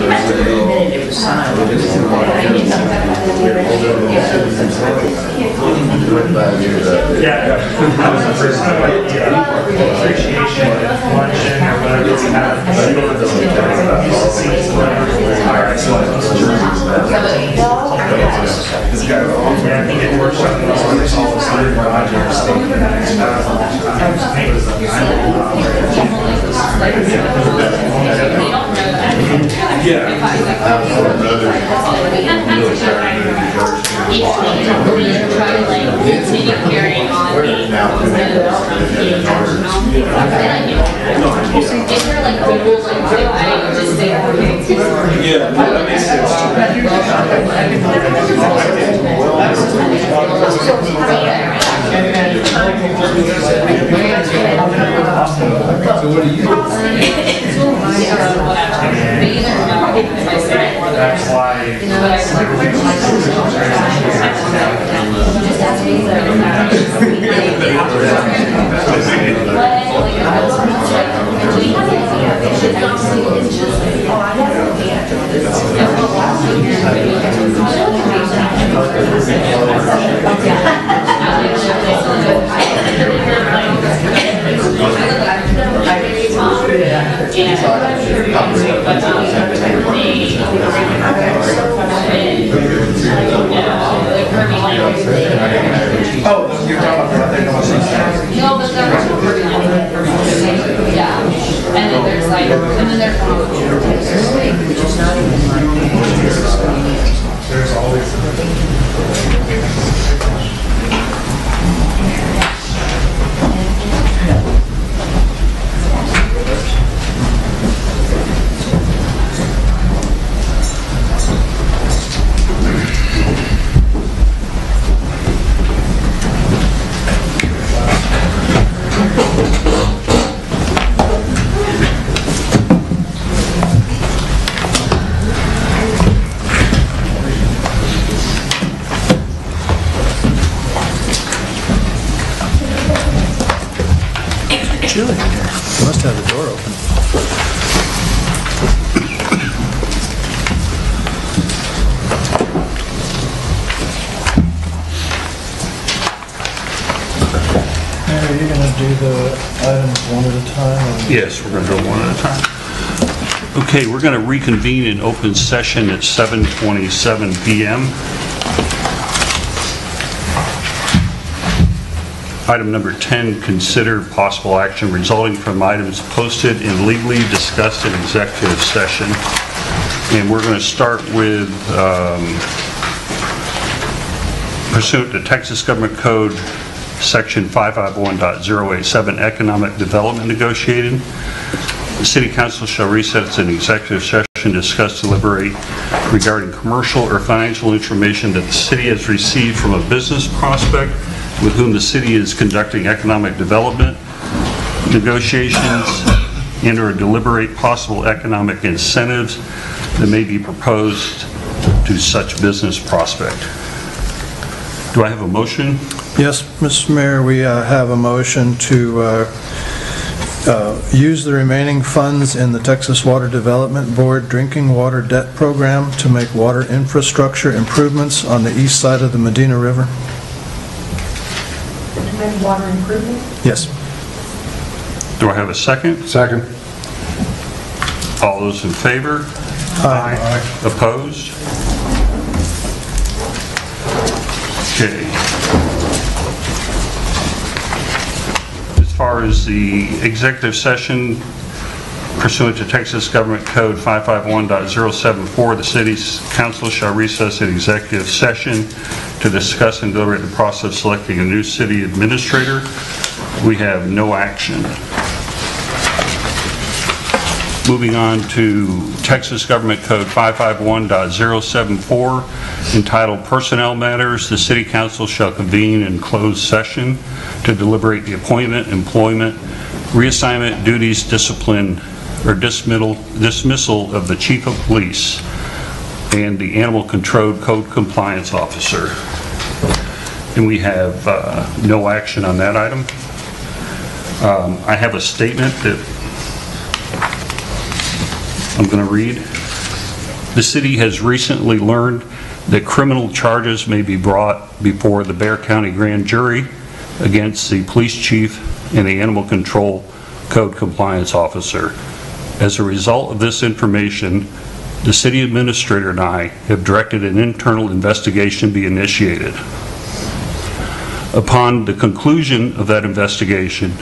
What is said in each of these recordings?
It was signed. Yeah, that was the first time I did appreciation luncheon or whatever it's had. Yeah, I think it works out well. There's all the same projects. That's why oh, you're talking about the No, but there's yeah. And then there's like, and then there's always chilly in here. You must have the door open. Mary, are you going to do the items one at a time? Or? Yes, we're going to go one at a time. Okay, we're going to reconvene in open session at 7:27 p.m. Item number 10, consider possible action resulting from items posted and legally discussed in executive session. And we're going to start with pursuant to Texas Government Code Section 551.087, Economic Development Negotiated. The City Council shall recess an executive session, discuss, deliberate regarding commercial or financial information that the city has received from a business prospect with whom the city is conducting economic development negotiations, and or deliberate possible economic incentives that may be proposed to such business prospect. Do I have a motion? Yes, Mr. Mayor, we have a motion to use the remaining funds in the Texas Water Development Board Drinking Water Debt Program to make water infrastructure improvements on the east side of the Medina River. Water improvement? Yes. Do I have a second? Second. All those in favor? Aye. Opposed? Okay. As far as the executive session pursuant to Texas Government Code 551.074, the City's Council shall recess an executive session to discuss and deliberate the process of selecting a new city administrator. We have no action. Moving on to Texas Government Code 551.074, entitled Personnel Matters, the City Council shall convene in closed session to deliberate the appointment, employment, reassignment, duties, discipline, or dismissal of the Chief of Police and the Animal Control Code Compliance Officer. And we have no action on that item. I have a statement that I'm going to read. The city has recently learned that criminal charges may be brought before the Bexar County Grand Jury against the police chief and the Animal Control Code Compliance Officer. As a result of this information, the city administrator and I have directed an internal investigation be initiated. Upon the conclusion of that investigation,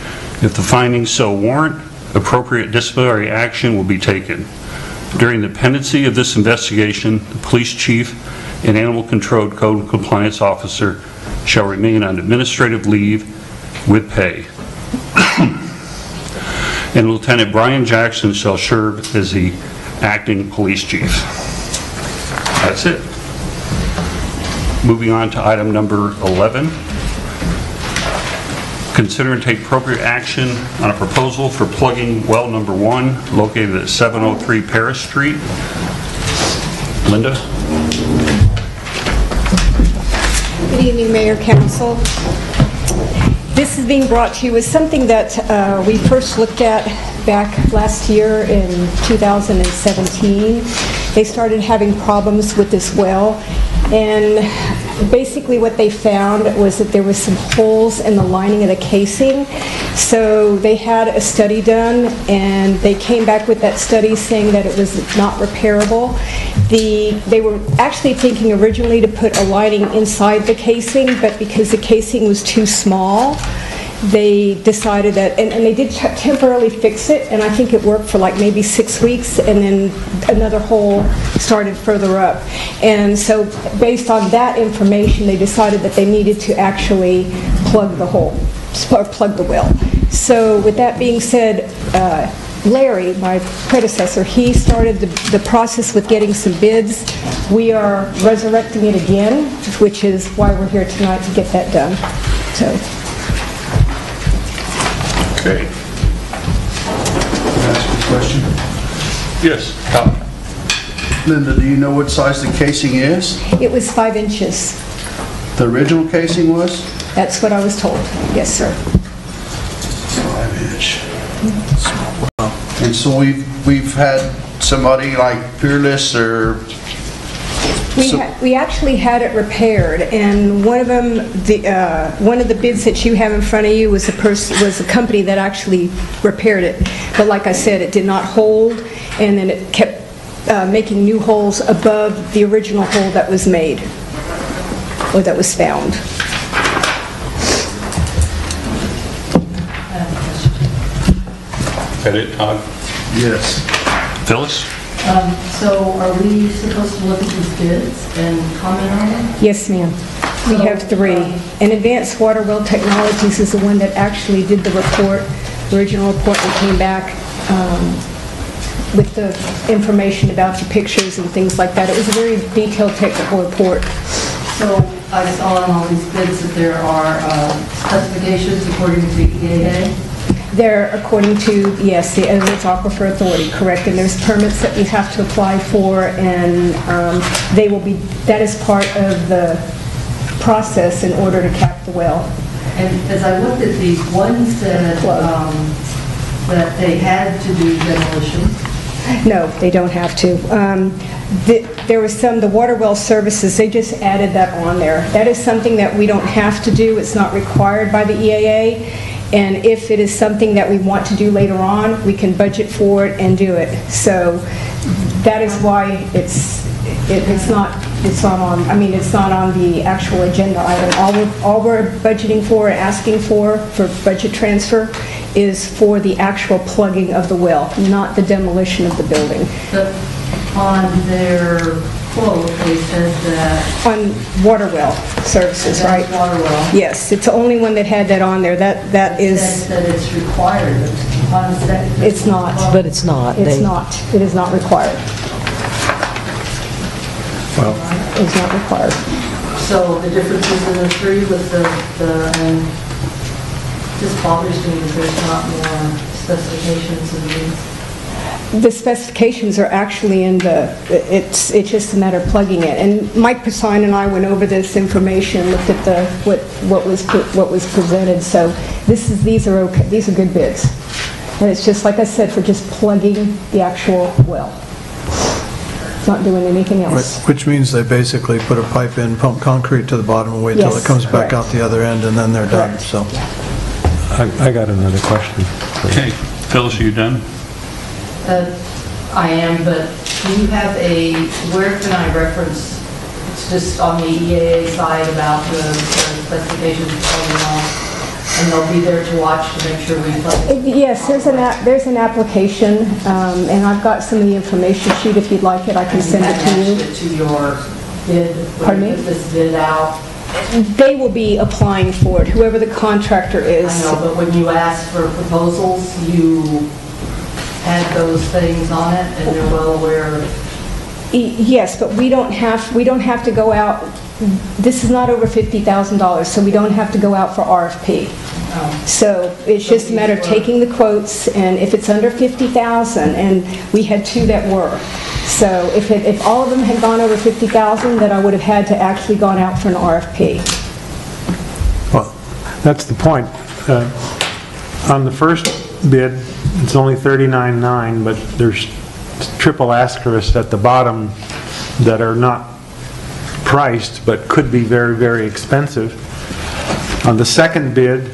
if the findings so warrant, appropriate disciplinary action will be taken. During the pendency of this investigation, the police chief and Animal Control Code Compliance Officer shall remain on administrative leave with pay. And Lieutenant Brian Jackson shall serve as the acting police chief. That's it. Moving on to item number 11. Consider and take appropriate action on a proposal for plugging well number 1 located at 703 Paris Street. Linda? Good evening, Mayor, Council. This is being brought to you as something that we first looked at back last year in 2017. They started having problems with this well, and basically what they found was that there was some holes in the lining of the casing. So they had a study done, and they came back with that study saying that it was not repairable. They were actually thinking originally to put a lining inside the casing, but because the casing was too small, they decided that, and they did temporarily fix it, and I think it worked for like maybe 6 weeks, and then another hole started further up. And so based on that information, they decided that they needed to actually plug the hole, or plug the well. So with that being said, Larry, my predecessor, he started the process with getting some bids. We are resurrecting it again, which is why we're here tonight to get that done. So. Okay. Can I ask you a question? Yes, Tom. Linda, do you know what size the casing is? It was 5 inches. The original casing was? That's what I was told. Yes, sir. 5 inch. And so we've had somebody like Peerless or... We actually had it repaired, and one of them, one of the bids that you have in front of you was a company that actually repaired it. But like I said, it did not hold, and then it kept making new holes above the original hole that was made, or that was found. Got it, Todd? Yes. Phyllis? So are we supposed to look at these bids and comment on them? Yes, ma'am. We have 3. And Advanced Water Well Technologies is the one that actually did the report, the original report, and came back with the information about the pictures and things like that. It was a very detailed technical report. So I saw in all these bids that there are specifications according to EAA. They're according to, yes, the Edwards Aquifer Authority, correct, and there's permits that we have to apply for, and they will be, that is part of the process in order to cap the well. And as I looked at these, one said that they had to do demolition. No, they don't have to. There was some, the water well services, they just added that on there. That is something that we don't have to do. It's not required by the EAA. And if it is something that we want to do later on, we can budget for it and do it. So that is why it's not on the actual agenda item. All we're budgeting for and asking for budget transfer is for the actual plugging of the well, not the demolition of the building. But on their quote, they said that... On water well services, right? Water well. Yes, it's the only one that had that on there. That is... That it's required. It's not. But it's not. It's not. It is not required. Well, It's not required. So the differences in the 3 with just bothers me that there's not more specifications in these. The specifications are actually in the, it's just a matter of plugging it. And Mike Persine and I went over this information, looked at what was presented. So these are okay. These are good bids. And it's just like I said, for just plugging the actual well. not doing anything else. Which means they basically put a pipe in, pump concrete to the bottom, and wait till Yes, it comes back correct. out the other end, and then they're done, Correct. so. I got another question. Okay, Phyllis, are you done? I am, but do you have where can I reference, it's just on the EAA side about the specifications going on, and they'll be there to watch to make sure we plug it? Yes, there's an application, and I've got some of the information sheet. If you'd like it, I can send it to you. Attach it to your bid? Pardon me? When you put this bid out? They will be applying for it, whoever the contractor is. I know, but when you ask for proposals, you add those things on it, and they're well aware of. Yes, but we don't have to go out, this is not over $50,000, so we don't have to go out for RFP. So it's just a matter of taking the quotes, and if it's under $50,000, and we had 2 that were. So if all of them had gone over $50,000, then I would have had to actually gone out for an RFP. Well, that's the point. On the first bid, it's only $39,900, but there's triple asterisks at the bottom that are not priced, but could be very, very expensive. On the second bid,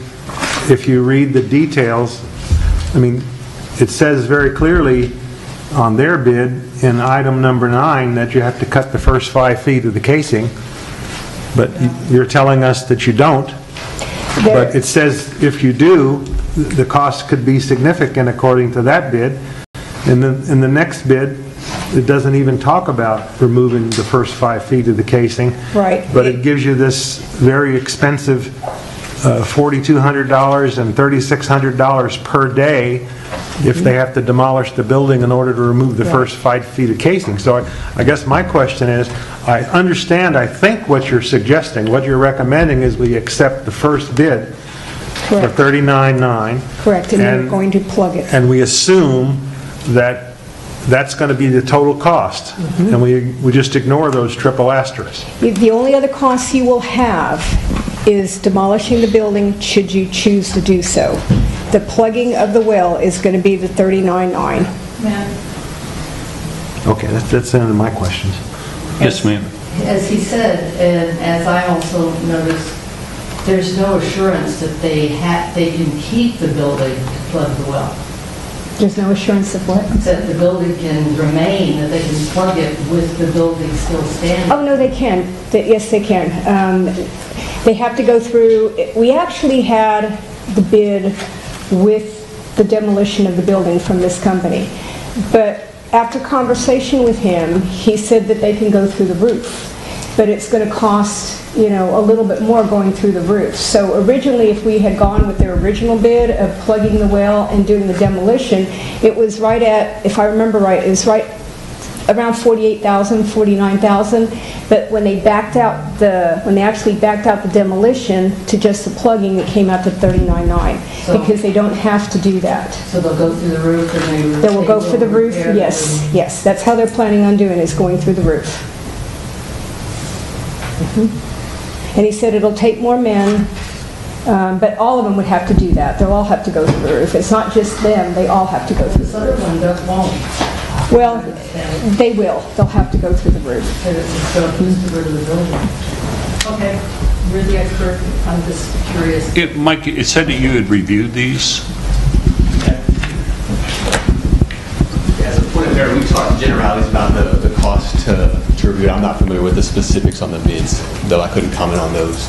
if you read the details, I mean, it says very clearly on their bid in item number 9 that you have to cut the first 5 feet of the casing, but you're telling us that you don't. But it says if you do, the cost could be significant according to that bid. And then in the next bid, it doesn't even talk about removing the first 5 feet of the casing. Right. But it gives you this very expensive $4,200 and $3,600 per day if they have to demolish the building in order to remove the first 5 feet of casing. So I guess my question is, I understand, I think what you're suggesting, what you're recommending is we accept the first bid for Correct. $39,900. Correct, and they're going to plug it. And we assume that that's going to be the total cost. And we just ignore those triple asterisks. The only other costs you will have is demolishing the building should you choose to do so. The plugging of the well is going to be the $39,900. Okay, that's the end of my questions. Yes, ma'am. As he said, and as I also noticed, there's no assurance that they can keep the building to plug the well. There's no assurance of what? That the building can remain, that they can plug it with the building still standing. Oh, no, they can. Yes, they can. They have to go through, we actually had the bid with the demolition of the building from this company. But after conversation with him, he said that they can go through the roof. But it's going to cost, a little bit more going through the roof. So originally, if we had gone with their original bid of plugging the well and doing the demolition, it was right at, if I remember right, it was right around $48,000, $49,000. But when they actually backed out the demolition to just the plugging, it came out to $39,900 because they don't have to do that. So they'll go through the roof and They will go for the roof, yes. That's how they're planning on doing, is going through the roof. And he said it'll take more men, but all of them would have to do that. They'll all have to go through the roof. It's not just them, they all have to go through This the other roof. one won't. Well, they will. They'll have to go through the roof. So it's going to use the root of the building. Okay, you're the expert. I'm just curious. Mike, it said that you had reviewed these. As a point of error, we talked generalities about the cost to review. I'm not familiar with the specifics on the bids, though I couldn't comment on those.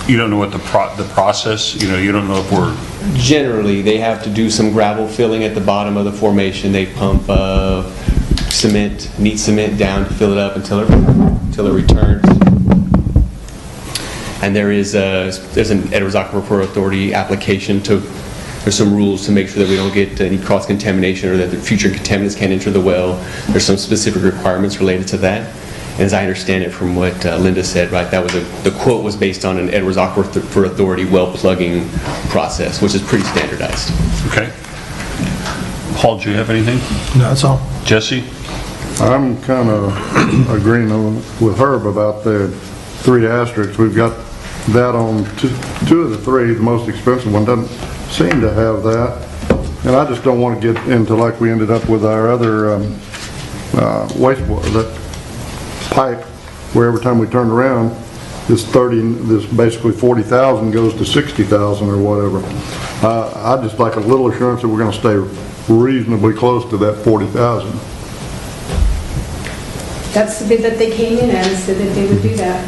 You don't know what the process, you don't know if we're... Generally, they have to do some gravel filling at the bottom of the formation. They pump neat cement down to fill it up until it returns. And there's an Edwards Aquifer Authority application there's some rules to make sure that we don't get any cross-contamination or that the future contaminants can't enter the well. There's some specific requirements related to that. And as I understand it from what Linda said, right, the quote was based on an Edwards Aquifer Authority well plugging process, which is pretty standardized. Okay. Paul, do you have anything? No, that's all. Jesse? I'm kind of agreeing with Herb about the 3 asterisks. We've got that on 2 of the 3. The most expensive one doesn't seem to have that. And I just don't want to get into like we ended up with our other wastewater, that pipe, where every time we turn around, this basically 40,000 goes to 60,000 or whatever. I'd just like a little assurance that we're going to stay reasonably close to that 40,000. That's the bid that they came in and said that they would do that.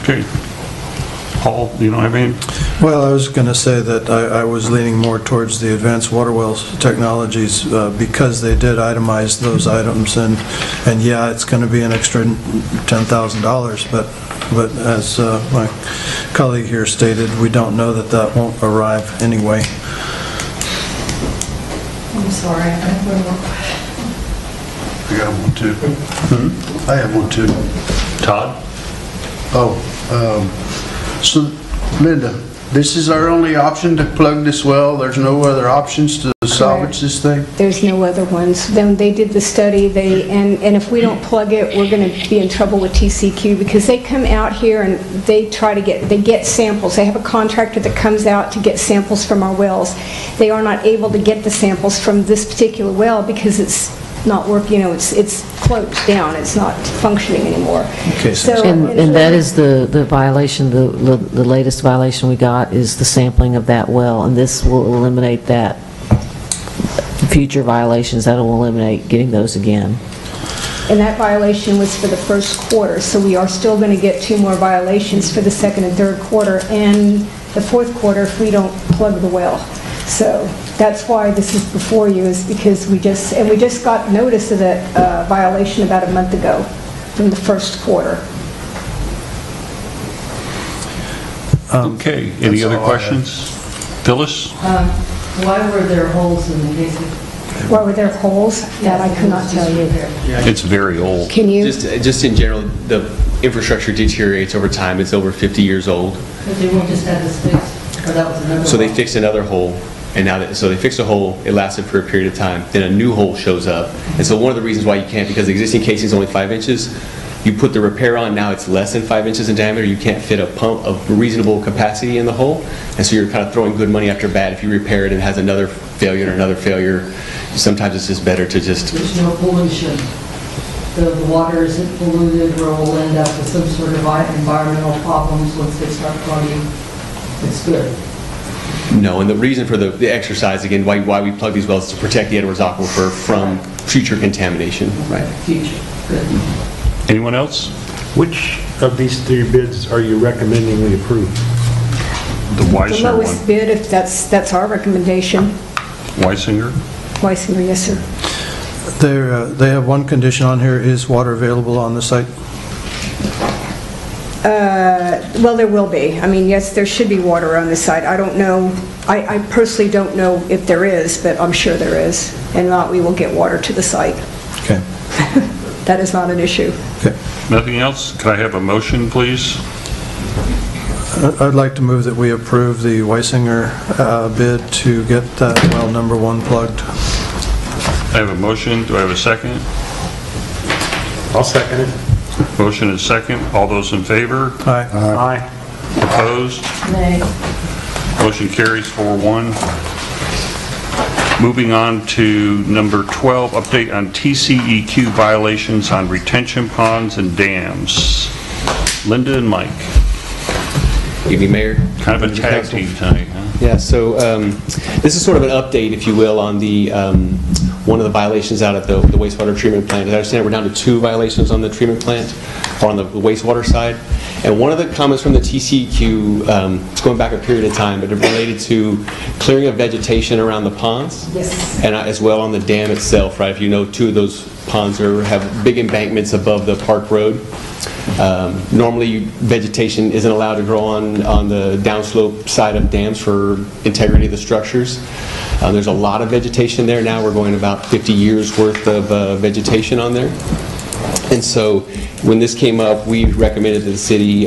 Okay. Paul, you don't have any? Well, I was going to say that I was leaning more towards the Advanced Water Wells Technologies because they did itemize those items, and yeah, it's going to be an extra $10,000, but as my colleague here stated, we don't know that won't arrive anyway. I'm sorry, I have one more question. I got one too. I have one too. Todd? So, Linda, this is our only option to plug this well? There's no other options to salvage this thing? There's no other ones. Then they did the study, and if we don't plug it, we're going to be in trouble with TCEQ because they come out here and they get samples. They have a contractor that comes out to get samples from our wells. They are not able to get the samples from this particular well because it's not working, it's closed down, it's not functioning anymore. Okay, so and that is the violation, the latest violation we got is the sampling of that well, and this will eliminate that. Future violations, that will eliminate getting those again. And that violation was for the first quarter, so we are still going to get 2 more violations for the second and third quarter and the fourth quarter if we don't plug the well. So that's why this is before you, is because we just got notice of that violation about a month ago from the first quarter. Okay, any other questions? Phyllis? Why were there holes in the casing? Why were there holes? That I could not tell you. It's very old. Can you? Just in general, the infrastructure deteriorates over time. It's over 50 years old. But they won't just have this fixed? Or that was another So they one? fixed another hole, and so they fixed a hole, it lasted for a period of time, then a new hole shows up. And so one of the reasons why you can't, because the existing casing is only 5 inches, you put the repair on, now it's less than 5 inches in diameter, you can't fit a pump of reasonable capacity in the hole, and so you're kind of throwing good money after bad. If you repair it and it has another failure and another failure, sometimes it's just better to just... There's no pollution. The water isn't polluted, or will end up with some sort of environmental problems once they start plugging. It's good. No, and the reason for the exercise, again, why we plug these wells is to protect the Edwards Aquifer from future contamination. Right. Future. Good. Anyone else? Which of these 3 bids are you recommending we approve? The The Weisinger lowest one. bid, if that's our recommendation. Weisinger? Weisinger, yes, sir. They have one condition on here, is water available on the site? Well, there will be. I mean, yes, there should be water on the site. I don't know, I personally don't know if there is, but I'm sure there is. And not, we will get water to the site. Okay. That is not an issue. Okay. Nothing else? Could I have a motion, please? I'd like to move that we approve the Weisinger bid to get that well number 1 plugged. I have a motion. Do I have a second? I'll second it. Motion is second. All those in favor? Aye. Aye. Opposed? Nay. Motion carries 4-1. Moving on to number 12, update on TCEQ violations on retention ponds and dams. Linda and Mike. Evening, Mayor. Kind of a tag team tonight, huh? Yeah, so this is sort of an update, if you will, on the one of the violations out at the wastewater treatment plant. As I understand, we're down to 2 violations on the treatment plant, or on the wastewater side. And one of the comments from the TCEQ, it's going back a period of time, but it related to clearing of vegetation around the ponds. Yes. And as well on the dam itself, right? If you know, 2 of those ponds have big embankments above the park road. Normally, vegetation isn't allowed to grow on the downslope side of dams for integrity of the structures. There's a lot of vegetation there now. We're going about 50 years worth of vegetation on there. And so when this came up, we recommended that the city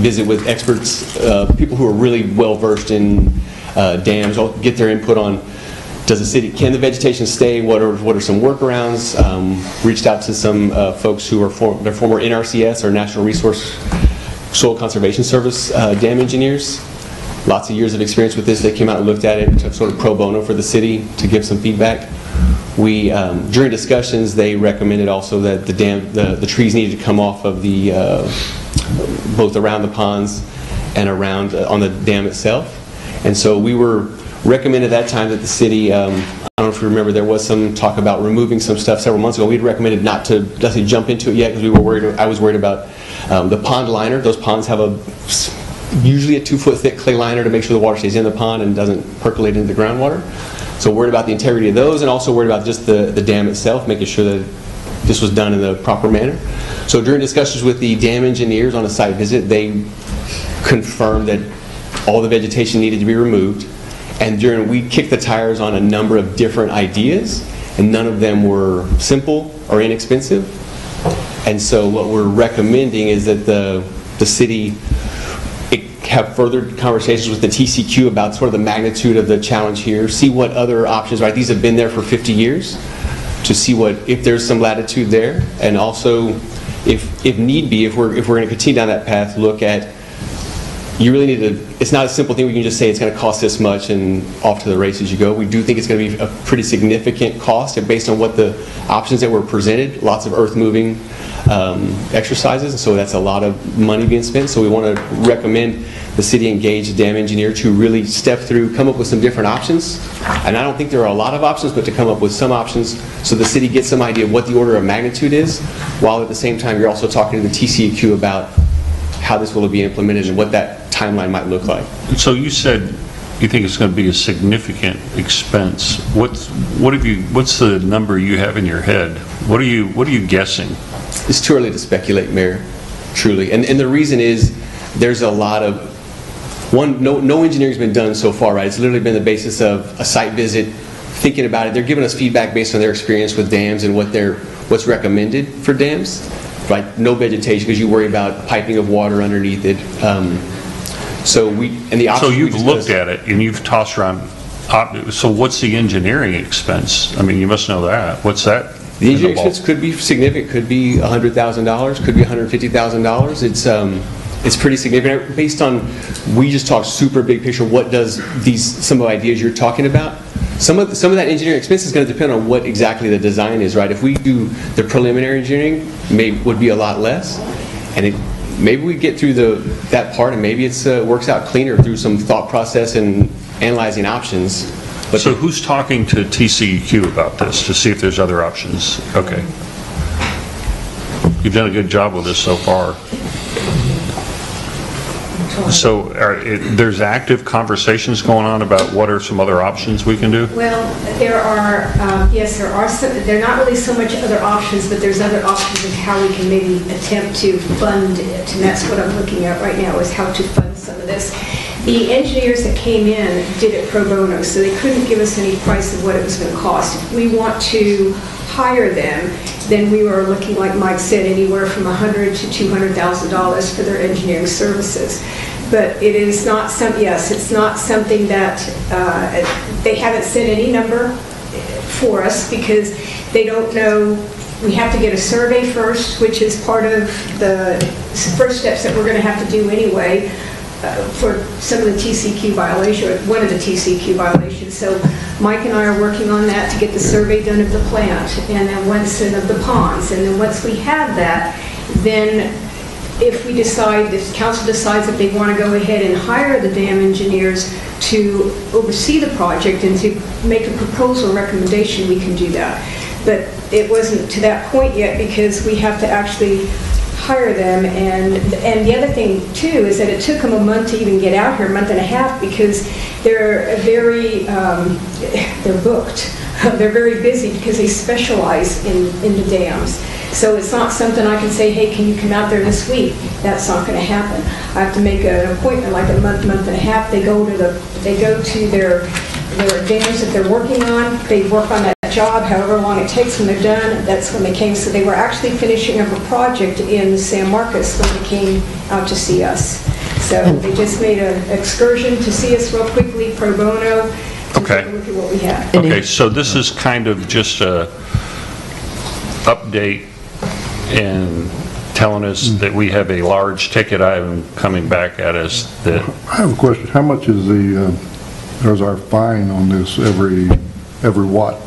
visit with experts, people who are really well versed in dams, get their input on, does the city, can the vegetation stay? What are some workarounds? Reached out to some folks who are they're former NRCS or National Resource Soil Conservation Service dam engineers. Lots of years of experience with this. They came out and looked at it sort of pro bono for the city to give some feedback. We, during discussions, they recommended also that the trees needed to come off of the, both around the ponds and around on the dam itself. And so we were recommended at that time that the city, I don't know if you remember, there was some talk about removing some stuff several months ago. We'd recommended not to jump into it yet because we were worried. I was worried about the pond liner. Those ponds have usually a 2-foot thick clay liner to make sure the water stays in the pond and doesn't percolate into the groundwater. So worried about the integrity of those, and also worried about just the dam itself, making sure that this was done in the proper manner. So during discussions with the dam engineers on a site visit, they confirmed that all the vegetation needed to be removed. And we kicked the tires on a number of different ideas, and none of them were simple or inexpensive. And so what we're recommending is that the city have further conversations with the TCQ about sort of the magnitude of the challenge here, see what other options, right? These have been there for 50 years, to see if there's some latitude there, and also, if need be, if we're going to continue down that path, look at, you really need to, it's not a simple thing we can just say it's going to cost this much and off to the races you go. We do think it's going to be a pretty significant cost based on what the options that were presented, lots of earth moving exercises, and so that's a lot of money being spent. So we want to recommend the city engage a dam engineer to really step through, come up with some different options. And I don't think there are a lot of options, but to come up with some options so the city gets some idea of what the order of magnitude is, while at the same time you're also talking to the TCEQ about how this will be implemented and what that timeline might look like. So you said you think it's going to be a significant expense. What's the number you have in your head? What are you guessing? It's too early to speculate, Mayor, truly. And the reason is there's a lot of, no engineering's been done so far, right? It's literally been the basis of a site visit, thinking about it. They're giving us feedback based on their experience with dams and what's recommended for dams, right? No vegetation because you worry about piping of water underneath it. So you've looked at it and you've tossed around. So what's the engineering expense? I mean, you must know that. What's that? The engineering expense could be significant. Could be $100,000. Could be $150,000. It's pretty significant based on, we just talked super big picture. What does some of the ideas you're talking about? Some of that engineering expense is going to depend on what exactly the design is, right? If we do the preliminary engineering, would be a lot less, and maybe we get through that part, and maybe it works out cleaner through some thought process and analyzing options. But so who's talking to TCEQ about this to see if there's other options? Okay. You've done a good job with this so far. So there's active conversations going on about what are some other options we can do? Well, there are, yes, there are some, they're not really so much other options, but there's other options of how we can maybe attempt to fund it, and that's what I'm looking at right now, is how to fund some of this. The engineers that came in did it pro bono, so they couldn't give us any price of what it was going to cost. If we want to hire them, then we were looking, like Mike said, anywhere from $100,000 to $200,000 for their engineering services. But it is not it's not something that they haven't set any number for us because they don't know. We have to get a survey first, which is part of the first steps that we're going to have to do anyway for some of the TCQ violation, or one of the TCQ violations. So Mike and I are working on that to get the survey done of the plant, and then of the ponds, and then once we have that, then if council decides that they want to go ahead and hire the dam engineers to oversee the project and to make a proposal recommendation, we can do that. But it wasn't to that point yet because we have to actually hire them, and the other thing too is that it took them a month to even get out here, a month and a half, because they're booked. They're very busy because they specialize in the dams. So it's not something I can say, hey, can you come out there this week? That's not going to happen. I have to make an appointment like a month and a half. They go to their dams that they're working on. They work on that job, however long it takes when they're done. That's when they came. So they were actually finishing up a project in San Marcos when they came out to see us. So they just made an excursion to see us real quickly, pro bono. Okay. Look at what we have. Okay, so this is kind of just a update and telling us that we have a large ticket item coming back at us that... I have a question. How much is there's our fine on this every watt?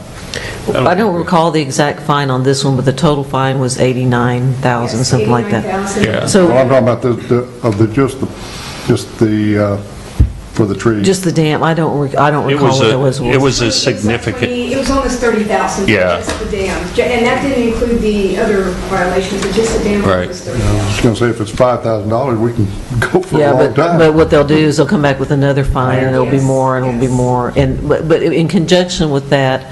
I don't recall the exact fine on this one, but the total fine was 89,000, something like that. 89,000. So Well, I'm talking about just the for the trees. just the dam, I don't recall what it was. It was a significant, It was almost 30,000. Yeah. Just the dam. And that didn't include the other violations, but just the dam Right. was 30,000. I was going to say, if it's $5,000, we can go for a Yeah, long time. but what they'll do is they'll come back with another fine, and it'll be Yes, more, and it'll be yes. more. But in conjunction with that,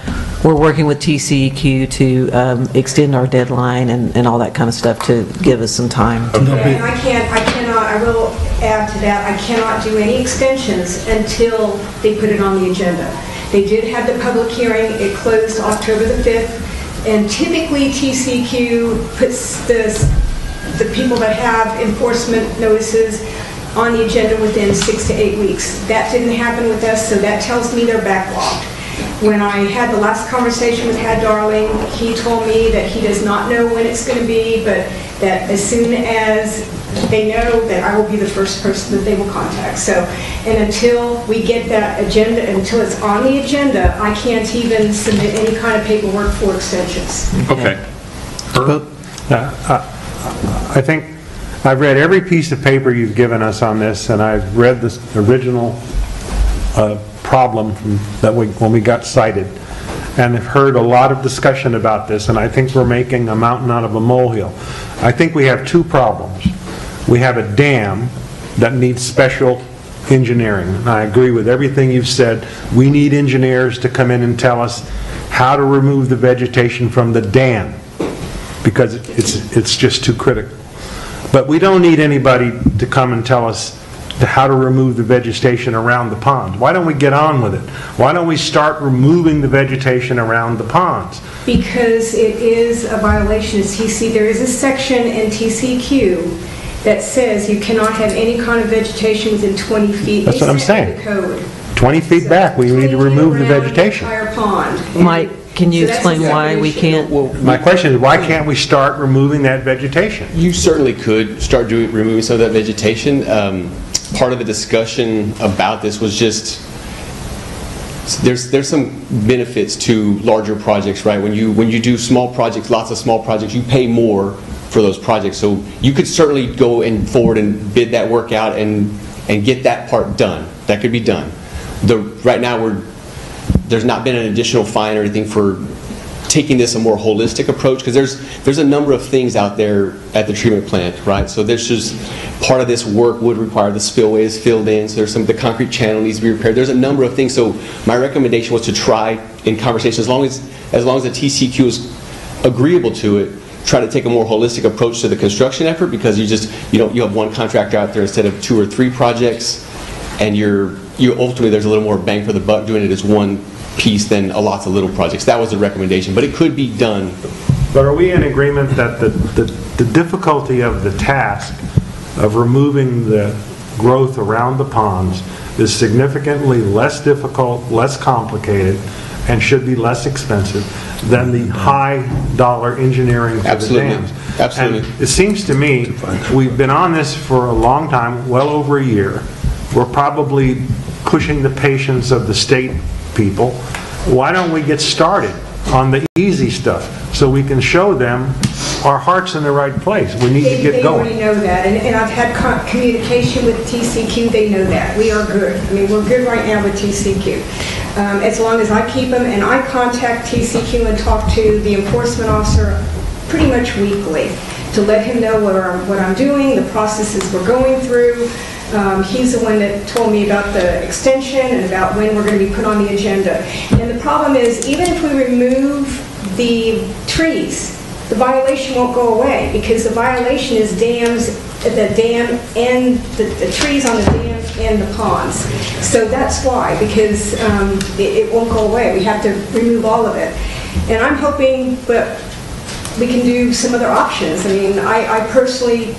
we're working with TCEQ to extend our deadline and all that kind of stuff to give us some time. And I will add to that, I cannot do any extensions until they put it on the agenda. They did have the public hearing, it closed October the 5th, and typically TCEQ puts the people that have enforcement notices on the agenda within 6 to 8 weeks. That didn't happen with us, so that tells me they're backlogged. When I had the last conversation with Had Darling, he told me that he does not know when it's going to be, but that as soon as they know, that I will be the first person that they will contact. So, and until we get that agenda, until it's on the agenda, I can't even submit any kind of paperwork for extensions. okay. I think I've read every piece of paper you've given us on this, and I've read the original problem when we got cited, and have heard a lot of discussion about this, and I think we're making a mountain out of a molehill. I think we have two problems. We have a dam that needs special engineering, and I agree with everything you've said. We need engineers to come in and tell us how to remove the vegetation from the dam, because it's just too critical. But we don't need anybody to come and tell us how to remove the vegetation around the ponds. Why don't we get on with it? Why don't we start removing the vegetation around the ponds? Because it is a violation of TC. There is a section in TCQ that says you cannot have any kind of vegetation within 20 feet. That's what I'm They set saying. the code. 20 feet back, we need to 20 feet remove the around vegetation. entire pond. Mike, can you So that's explain why exactly we what can't? My question is, why can't we start removing that vegetation? You certainly could start removing some of that vegetation. Part of the discussion about this was just, there's some benefits to larger projects, right? When you do small projects, lots of small projects, you pay more for those projects. So you could certainly go and forward and bid that work out and get that part done. That could be done. Right now, there's not been an additional fine or anything for taking this a more holistic approach, because there's a number of things out there at the treatment plant, right? So there's just, part of this work would require the spillways filled in, so the concrete channel needs to be repaired. There's a number of things. So my recommendation was to try, in conversation, as long as the TCQ is agreeable to it, try to take a more holistic approach to the construction effort, because you have one contractor out there instead of 2 or 3 projects, and you ultimately, there's a little more bang for the buck doing it as one piece than lots of little projects. That was the recommendation, but it could be done. But are we in agreement that the difficulty of the task of removing the growth around the ponds is significantly less difficult, less complicated, and should be less expensive than the high-dollar engineering for Absolutely. the dams? Absolutely. And it seems to me, we've been on this for a long time, well over a year. We're probably pushing the patience of the state people. Why don't we get started on the easy stuff so we can show them our heart's in the right place? We need to get They already going. know that, and I've had communication with TCQ, they know that. We are good. I mean, we're good right now with TCQ. As long as I keep them, and I contact TCQ and talk to the enforcement officer pretty much weekly to let him know what I'm doing, the processes we're going through. He's the one that told me about the extension and about when we're going to be put on the agenda. And the problem is, even if we remove the trees, the violation won't go away, because the violation is the dam and the trees on the dam and the ponds. So that's why, because it won't go away. We have to remove all of it. And I'm hoping that we can do some other options. I mean, I personally,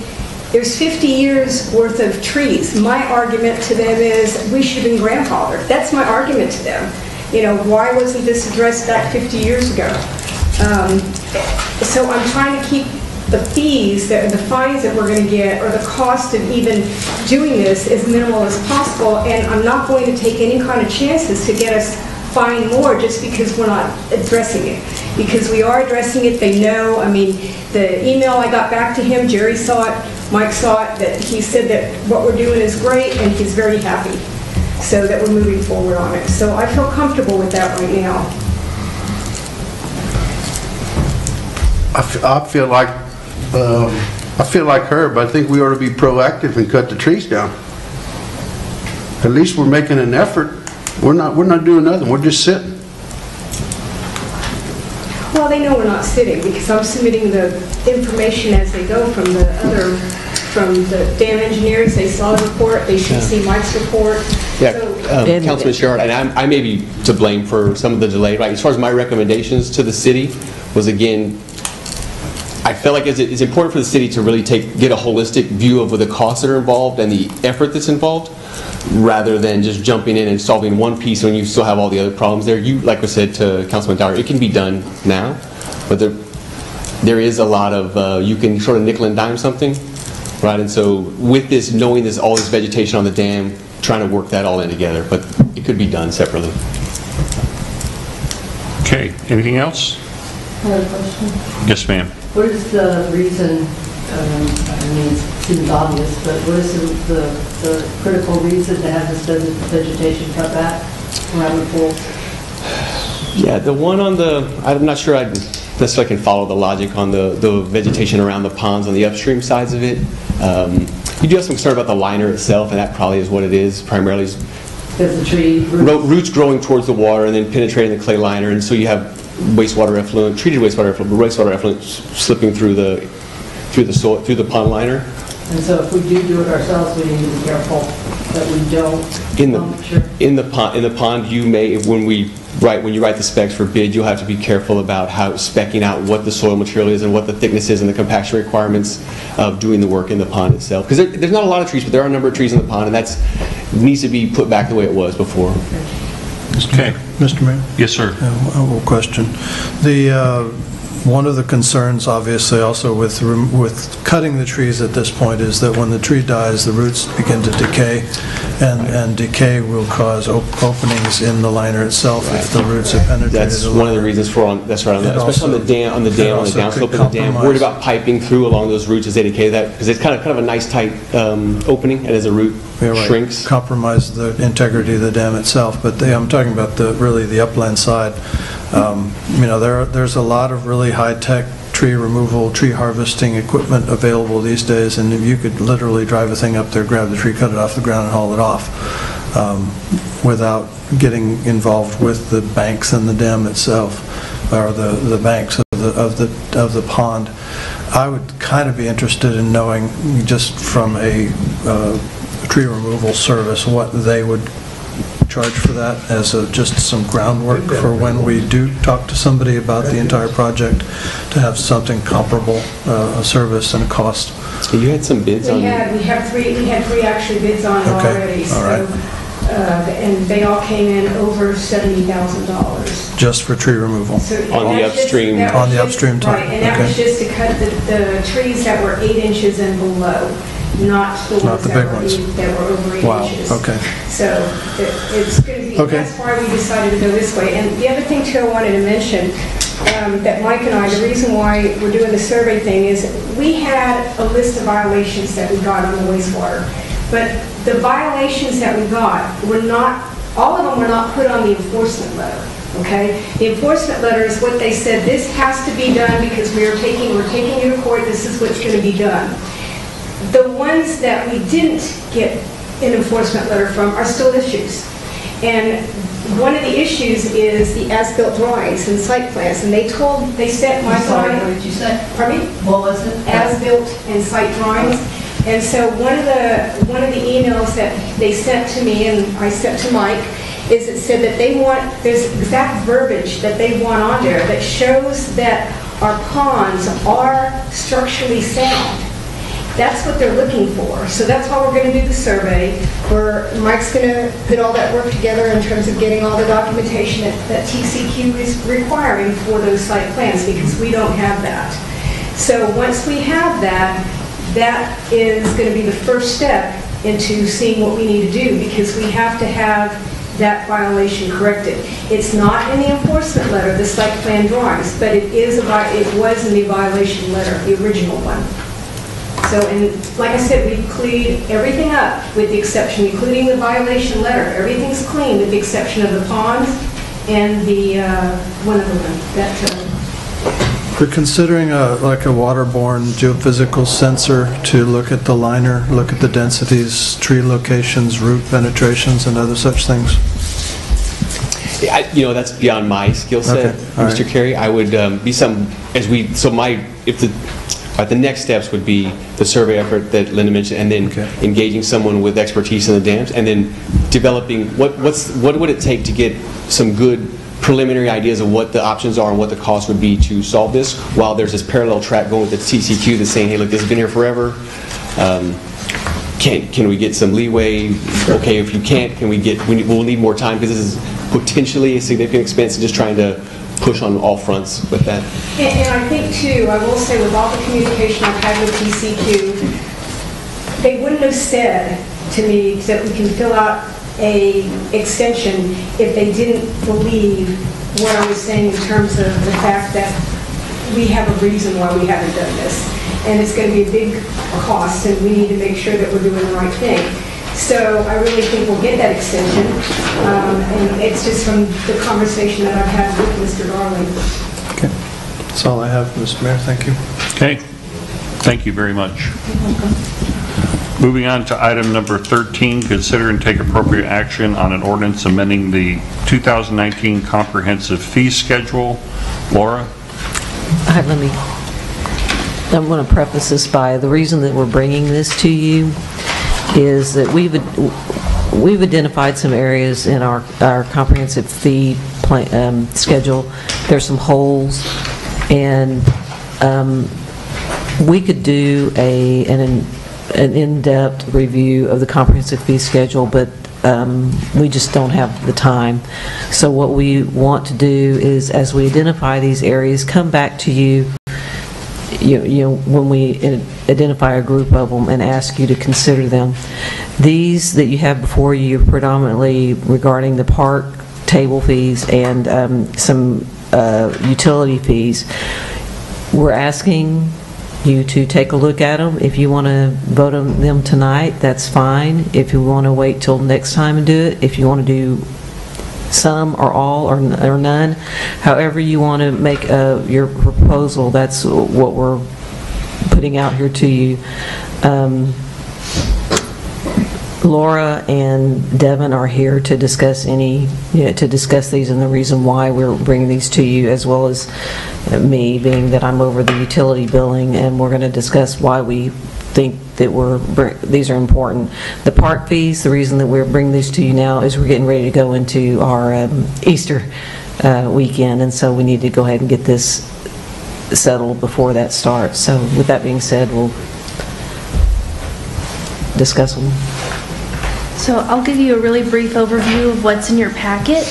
there's 50 years worth of trees. My argument to them is we should have been grandfathered. That's my argument to them. You know, why wasn't this addressed back 50 years ago? So I'm trying to keep the fees, the fines that we're going to get, or the cost of even doing this as minimal as possible, and I'm not going to take any kind of chances to get us find more just because we're not addressing it. Because we are addressing it, they know. I mean, the email I got back to him, Jerry saw it, Mike saw it, that he said that what we're doing is great, and he's very happy. So that we're moving forward on it. So I feel comfortable with that right now. I feel like her, but I think we ought to be proactive and cut the trees down. At least we're making an effort. We're not doing nothing. We're just sitting. Well, they know we're not sitting because I'm submitting the information as they go from the dam engineers. They saw the report. They should see Mike's report. Yeah, So, Councilman Sherrod, and I may be to blame for some of the delay. Right, as far as my recommendations to the city was, again, I felt like it's important for the city to really get a holistic view of the costs that are involved and the effort that's involved, rather than just jumping in and solving one piece when you still have all the other problems there. You, like I said to Councilman Dyer, it can be done now, but there is a lot of, you can sort of nickel and dime something, right? And so with this, knowing there's all this vegetation on the dam, trying to work that all in together, but it could be done separately. Okay, anything else? I have a question. Yes, ma'am. What is the reason, I mean, it seems obvious, but what is the critical reason to have this vegetation cut back around the pools? Yeah, the one on I'm not sure I necessarily can follow the logic on the vegetation around the ponds on the upstream sides of it. You do have some concern about the liner itself, and that probably is what it is, primarily. Because the tree roots growing towards the water and then penetrating the clay liner, and so you have wastewater effluent, treated wastewater effluent slipping through the soil, through the pond liner. And so if we do it ourselves, we need to be careful that we don't. In the pond, you may, when you write the specs for bid, you'll have to be careful about how specking out what the soil material is and what the thickness is and the compaction requirements of doing the work in the pond itself. Because there's not a lot of trees, but there are a number of trees in the pond, and that needs to be put back the way it was before. Okay. Mr. Mayor? Yes, sir. I have a question. One of the concerns, obviously, also with cutting the trees at this point is that when the tree dies, the roots begin to decay, and decay will cause openings in the liner itself if the roots have penetrated. That's one of the reasons especially on the downslope of the dam. Worried about piping through along those roots as they decay, that because it's kind of a nice tight opening, and as a root shrinks, compromise the integrity of the dam itself. But I'm talking about really the upland side. There's a lot of really high-tech tree removal, tree harvesting equipment available these days, and you could literally drive a thing up there, grab the tree, cut it off the ground, and haul it off without getting involved with the banks and the dam itself, or the banks of the pond. I would kind of be interested in knowing, just from a tree removal service, what they would charge for that as just some groundwork for when we do talk to somebody about the entire project, to have something comparable, a service and a cost. So you had some bids on it? We had three actually bids on it already. All right. And they all came in over $70,000. Just for tree removal? So, on the upstream? On the upstream type. Right, and that was just to cut the trees that were 8 inches and below, not the ones big ones. that were over 8 inches. Wow, okay. So it's going to be, that's why we decided to go this way. And the other thing too I wanted to mention, that Mike and I, the reason why we're doing the survey thing is we had a list of violations that we got on the wastewater. But the violations that we got were not, all of them were not put on the enforcement letter, okay? The enforcement letter is what they said, this has to be done because we're taking you to court, this is what's going to be done. The ones that we didn't get an enforcement letter from are still issues. And one of the issues is the as-built drawings and site plans, and they sent my What did you say? Pardon me? What was it? As-built and site drawings. And so one of the emails that they sent to me and I sent to Mike is it said that there's exact verbiage that they want on there that shows that our ponds are structurally sound. That's what they're looking for. So that's why we're going to do the survey, where Mike's going to put all that work together in terms of getting all the documentation that TCQ is requiring for those site plans, because we don't have that. So once we have that, that is going to be the first step into seeing what we need to do, because we have to have that violation corrected. It's not in the enforcement letter, the site plan drawings, but it was in the violation letter, the original one. So, and like I said, we've cleaned everything up with the exception, including the violation letter. Everything's clean with the exception of the ponds and the, one other one, that, We're considering like a waterborne geophysical sensor to look at the liner, look at the densities, tree locations, root penetrations, and other such things. That's beyond my skill set, Okay, all right. Mr. Carey. I would be some, the next steps would be the survey effort that Linda mentioned, and then engaging someone with expertise in the dams, and then developing what would it take to get some good preliminary ideas of what the options are and what the cost would be to solve this, while there's this parallel track going with the TCQ that's saying, hey, look, this has been here forever. Can we get some leeway? Okay, if you can't, we'll need more time because this is potentially a significant expense, and just trying to push on all fronts with that. and I think too, I will say with all the communication I've had with TCQ, they wouldn't have said to me that we can fill out a extension if they didn't believe what I was saying in terms of the fact that we have a reason why we haven't done this. And it's going to be a big cost, and we need to make sure that we're doing the right thing. So I really think we'll get that extension, and it's just from the conversation that I've had with Mr. Darling. Okay. That's all I have, Mr. Mayor. Thank you. Okay. Thank you very much. Moving on to item number 13, consider and take appropriate action on an ordinance amending the 2019 comprehensive fee schedule. Laura? I'm going to preface this by the reason that we're bringing this to you is that we've identified some areas in our comprehensive fee schedule. There's some holes, and we could do an in-depth review of the comprehensive fee schedule, but we just don't have the time. So what we want to do is, as we identify these areas, come back to you, when we identify a group of them, and ask you to consider them. These that you have before you are predominantly regarding the park table fees and some utility fees. We're asking you to take a look at them. If you want to vote on them tonight, that's fine. If you want to wait till next time and do it, if you want to do some or all or none, however you want to make your proposal, that's what we're putting out here to you. Laura and Devin are here to discuss these and the reason why we're bringing these to you, as well as me, being that I'm over the utility billing, and we're going to discuss why we think that these are important. The park fees, the reason that we're bringing these to you now is we're getting ready to go into our Easter weekend, and so we need to go ahead and get this settled before that starts. So with that being said, we'll discuss them. So I'll give you a really brief overview of what's in your packet.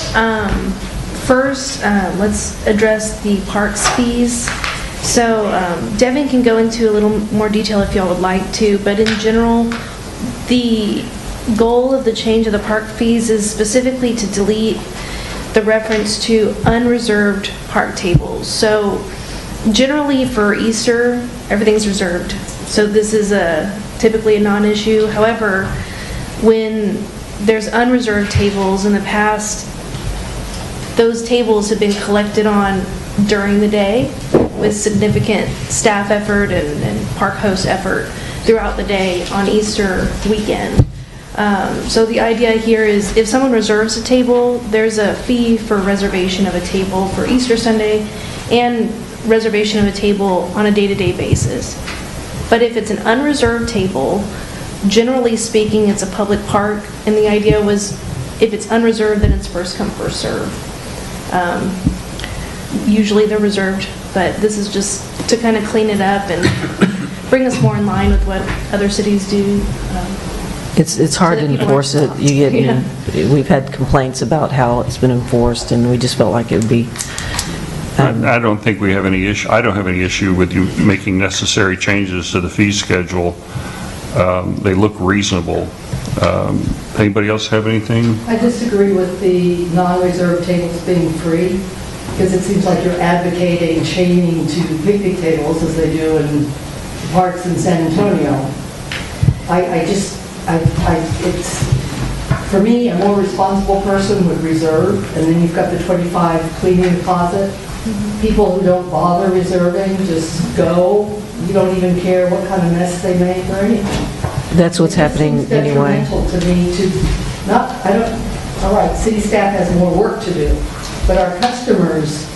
First, let's address the parks fees. So Devin can go into a little more detail if y'all would like to, but in general, the goal of the change of the park fees is specifically to delete the reference to unreserved park tables. So generally for Easter, everything's reserved. So this is typically a non-issue. However, when there's unreserved tables in the past, those tables have been collected on during the day with significant staff effort and park host effort throughout the day on Easter weekend. So the idea here is if someone reserves a table, there's a fee for reservation of a table for Easter Sunday and reservation of a table on a day-to-day basis. But if it's an unreserved table, generally speaking, it's a public park, and the idea was if it's unreserved, then it's first come, first serve. Usually they're reserved, but this is just to kind of clean it up and bring us more in line with what other cities do. It's hard to enforce it. We've had complaints about how it's been enforced, and we just felt like it would be. I don't think we have any issue. I don't have any issue with you making necessary changes to the fee schedule. They look reasonable. Anybody else have anything? I disagree with the non-reserved tables being free, because it seems like you're advocating chaining to picnic tables as they do in parks in San Antonio. For me, a more responsible person would reserve, and then you've got the 25 cleaning deposit. People who don't bother reserving just go. You don't even care what kind of mess they make or anything. That's what's happening anyway. It's detrimental to me to, all right, city staff has more work to do, but our customers,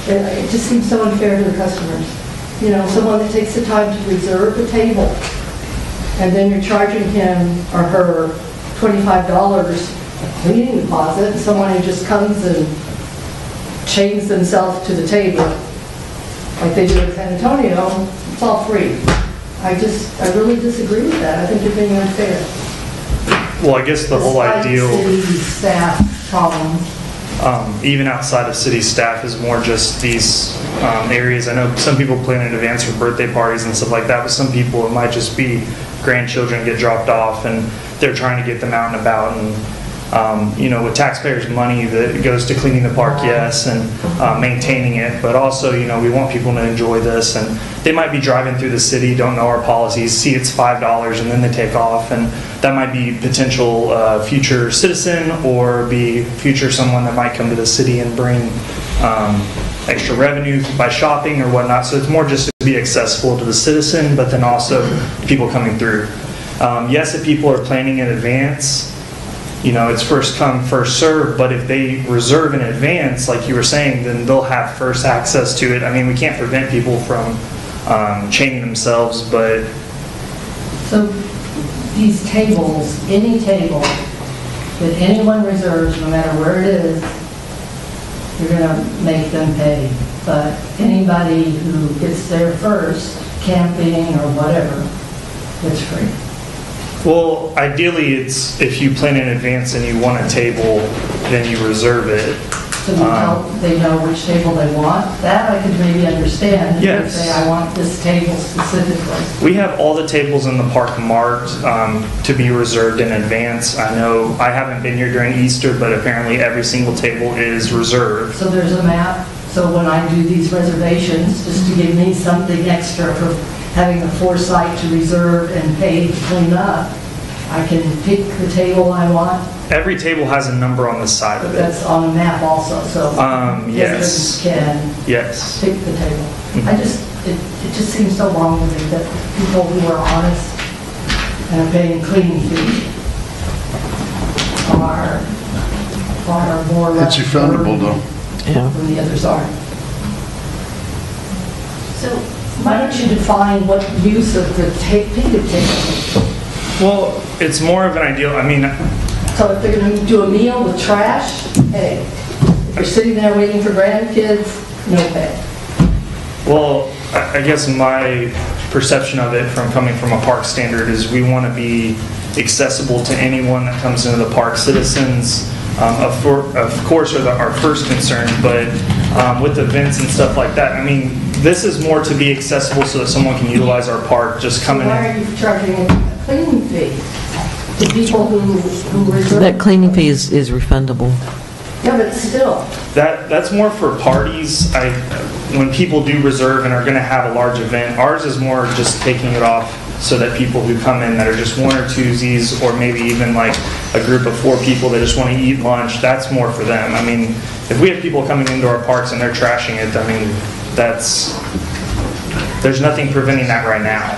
it just seems so unfair to the customers. You know, someone that takes the time to reserve the table, and then you're charging him or her $25 cleaning deposit, and someone who just comes and chains themselves to the table, like they do in San Antonio, it's all free. I really disagree with that. I think you're being unfair. Well, I guess the whole ideal, city staff problems. Even outside of city staff, is more just these areas. I know some people plan in advance for birthday parties and stuff like that, but some people, it might just be grandchildren get dropped off and they're trying to get them out and about. And you know, with taxpayers' money that goes to cleaning the park, yes, and maintaining it, but also, you know, we want people to enjoy this, and they might be driving through the city, don't know our policies, see it's $5, and then they take off, and that might be potential future citizen or be future someone that might come to the city and bring extra revenue by shopping or whatnot. So it's more just to be accessible to the citizen, but then also people coming through. Yes, if people are planning in advance, you know, it's first come, first serve, but if they reserve in advance, like you were saying, then they'll have first access to it. I mean, we can't prevent people from chaining themselves, but... So these tables, any table that anyone reserves, no matter where it is, you're going to make them pay. But anybody who gets there first, camping or whatever, it's free. Well, ideally, it's if you plan in advance and you want a table, then you reserve it. So they know which table they want. That I could maybe understand. Yes. Say, I want this table specifically. We have all the tables in the park marked to be reserved in advance. I know I haven't been here during Easter, but apparently every single table is reserved. So there's a map. So when I do these reservations, just to give me something extra for having the foresight to reserve and pay to clean up, I can pick the table I want. Every table has a number on the side of it. That's on a map also, so yes. visitors can pick the table. It just seems so wrong to me that people who are honest and are paying cleaning fees are more or less It's refundable though. than the others are. So why don't you define what use of the picnic table? Well, it's more of an ideal, I mean... So if they're going to do a meal with trash, hey. If you're sitting there waiting for grandkids, no pay. Well, I guess my perception of it from coming from a park standard is we want to be accessible to anyone that comes into the park. Citizens, of course, are our first concern, but with events and stuff like that, I mean, this is more to be accessible so that someone can utilize our park, just coming in. Why are you charging a cleaning fee to people who reserve? That cleaning fee is refundable. Yeah, but still. That's more for parties. When people do reserve and are going to have a large event, ours is more just taking it off so that people who come in that are just one or twosies, or maybe even like a group of 4 people that just want to eat lunch, that's more for them. I mean, if we have people coming into our parks and they're trashing it, I mean, there's nothing preventing that right now.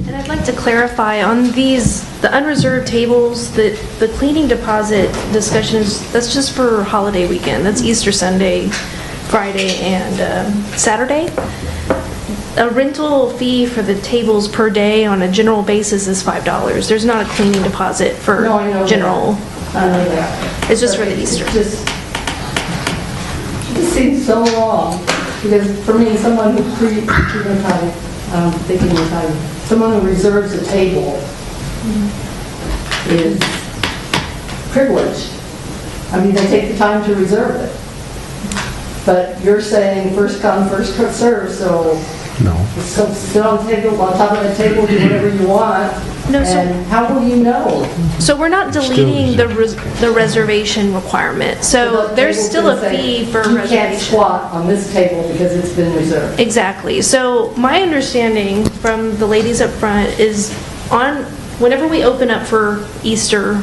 And I'd like to clarify on the unreserved tables, the cleaning deposit discussion that's just for holiday weekend. That's Easter Sunday, Friday, and Saturday. A rental fee for the tables per day on a general basis is $5. There's not a cleaning deposit for general. I know that. It's just for the Easter. It just seems so wrong, because for me, someone who someone who reserves a table is privileged. I mean, they take the time to reserve it. But you're saying first come, first serve, so No. So sit on the table, on top of the table, do whatever you want, No, so- and how will you know? So we're not deleting the reservation requirement. So The there's table's still a gonna say, fee for You can't reservation. squat on this table because it's been reserved. Exactly. So my understanding from the ladies up front is whenever we open up for Easter,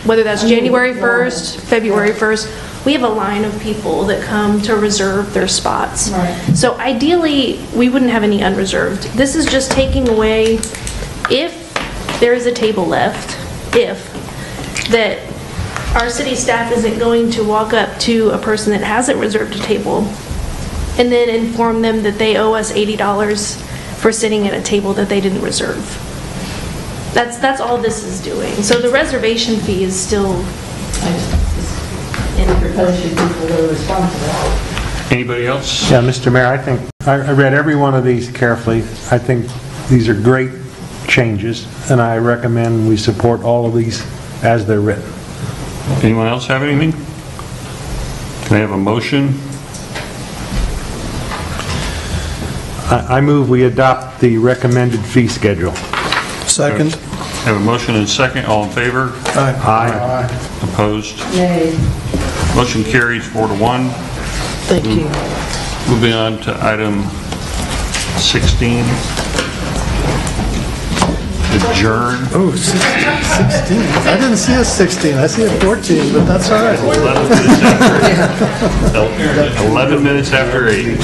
whether that's January 1st, February 1st, we have a line of people that come to reserve their spots. Right. So ideally, we wouldn't have any unreserved. This is just taking away, if there is a table left, that our city staff isn't going to walk up to a person that hasn't reserved a table and then inform them that they owe us $80 for sitting at a table that they didn't reserve. That's all this is doing. So the reservation fee is still, And if you're punishing people that are responsible. Anybody else? Yeah, Mr. Mayor, I think, I read every one of these carefully. I think these are great changes, and I recommend we support all of these as they're written. Anyone else have anything? Can I have a motion? I move we adopt the recommended fee schedule. Second? Have a motion and a second. All in favor? Aye. Opposed? Nay. Motion carries 4-1. Thank you. Moving on to item 16. Adjourn. Oh, 16. I didn't see a 16. I see a 14, but that's all right. 11 minutes after 8.